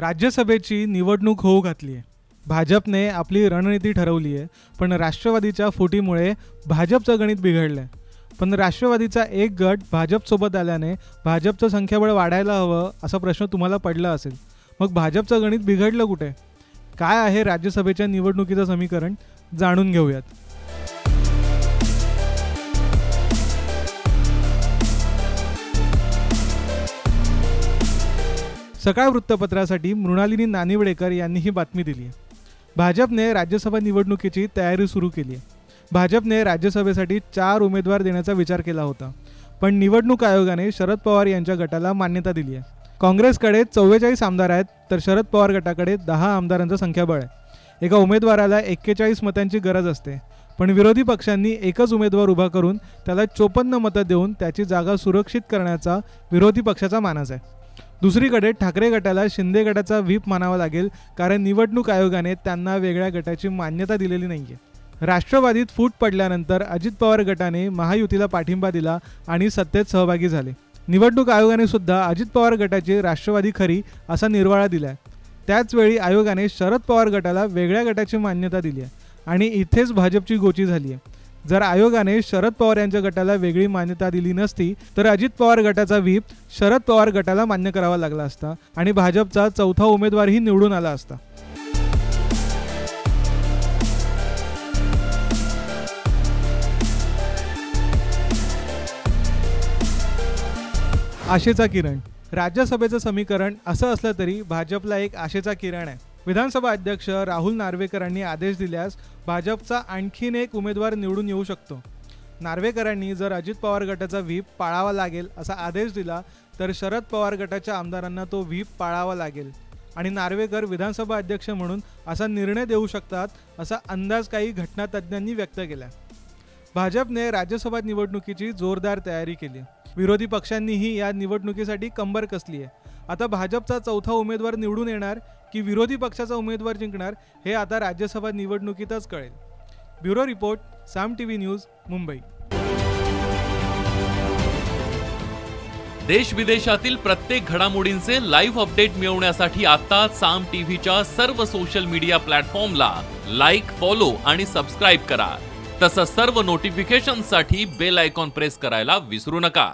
राज्यसभेची निवडणूक होऊ घातली आहे। भाजपने आपली रणनीती ठरवली आहे, पण राष्ट्रवादीच्या फुटीमुळे भाजपचं गणित बिघडलंय। पण राष्ट्रवादीचा एक गट भाजपसोबत आल्याने भाजपचं संख्याबळ वाढायला हवं असा प्रश्न तुम्हाला पडला असेल। मग भाजपचं गणित बिघडलं कुठे? काय आहे राज्यसभेच्या निवडणुकीचं समीकरण जाणून घेऊयात। सकाळ वृत्तपत्रासाठी मृणालिनी नानिवडेकर यांनी ही बातमी दिली आहे। भाजपने राज्यसभा निवडणुकीची तयारी सुरू केली आहे। भाजपने राज्यसभेसाठी 4 उमेदवार देण्याचा विचार केला होता, पण निवडणूक आयोगाने शरद पवार यांच्या गटाला मान्यता दिली आहे। काँग्रेसकडे 44 आमदार आहेत, तर शरद पवार गटाकडे 10 आमदारांचं संख्याबळ आहे। एका उमेदवाराला 41 मतांची गरज असते, पण विरोधी पक्षांनी एकच उमेदवार उभा करून त्याला 54 मतं देऊन त्याची जागा सुरक्षित करण्याचा विरोधी पक्षाचा मानस आहे। दुसरीकडे ठाकरे गटाला शिंदे गटाचा व्हीप मानावा लागेल, कारण निवडणूक आयोगाने त्यांना वेगळ्या गटाची मान्यता दिलेली नाहीये। राष्ट्रवादीत फूट पडल्यानंतर अजित पवार गटाने महायुतीला पाठिंबा दिला आणि सत्तेत सहभागी झाले। निवडणूक आयोगाने सुद्धा अजित पवार गटाची राष्ट्रवादी खरी असा निर्वाळा दिलाय। त्याचवेळी आयोगाने शरद पवार गटाला वेगळ्या गटाची मान्यता दिली आहे आणि इथेच भाजपची गोची झाली आहे। जर आयोगाने शरद पवार यांच्या गटाला वेगळी मान्यता दिली नसती, तर अजित पवार गटाचा व्हीप शरद पवार गटाला मान्य करावा लागला असता आणि भाजपचा चौथा उमेदवारही निवडून आला असता। आशेचा किरण। राज्यसभेचं समीकरण असं असलं तरी भाजपला एक आशेचा किरण आहे। विधानसभा अध्यक्ष राहुल नार्वेकरांनी आदेश दिल्यास भाजपचा आणखीन एक उमेदवार निवडून येऊ शकतो। नार्वेकरांनी जर अजित पवार गटाचा व्हीप पाळावा लागेल असा आदेश दिला, तर शरद पवार गटाच्या आमदारांना तो व्हीप पाळावा लागेल आणि नार्वेकर विधानसभा अध्यक्ष म्हणून असा निर्णय देऊ शकतात, असा अंदाज काही घटनातज्ञांनी व्यक्त केला। भाजपने राज्यसभा निवडणुकीची जोरदार तयारी केली। विरोधी पक्षांनीही या निवडणुकीसाठी कंबर कसली आहे। आता भाजपचा चौथा उमेदवार निवडून येणार की विरोधी पक्षाचा उमेदवार जिंकणार, हे आता राज्यसभा निवडणुकीतच कळेल। ब्युरो रिपोर्ट, साम टीव्ही न्यूज, मुंबई। देश विदेशातील प्रत्येक घडामोडींचे लाईव्ह अपडेट मिळवण्यासाठी आता साम टीव्हीच्या सर्व सोशल मीडिया प्लॅटफॉर्मला लाईक, फॉलो आणि सबस्क्राईब करा। तसंच सर्व नोटिफिकेशनसाठी बेल आयकॉन प्रेस करायला विसरू नका।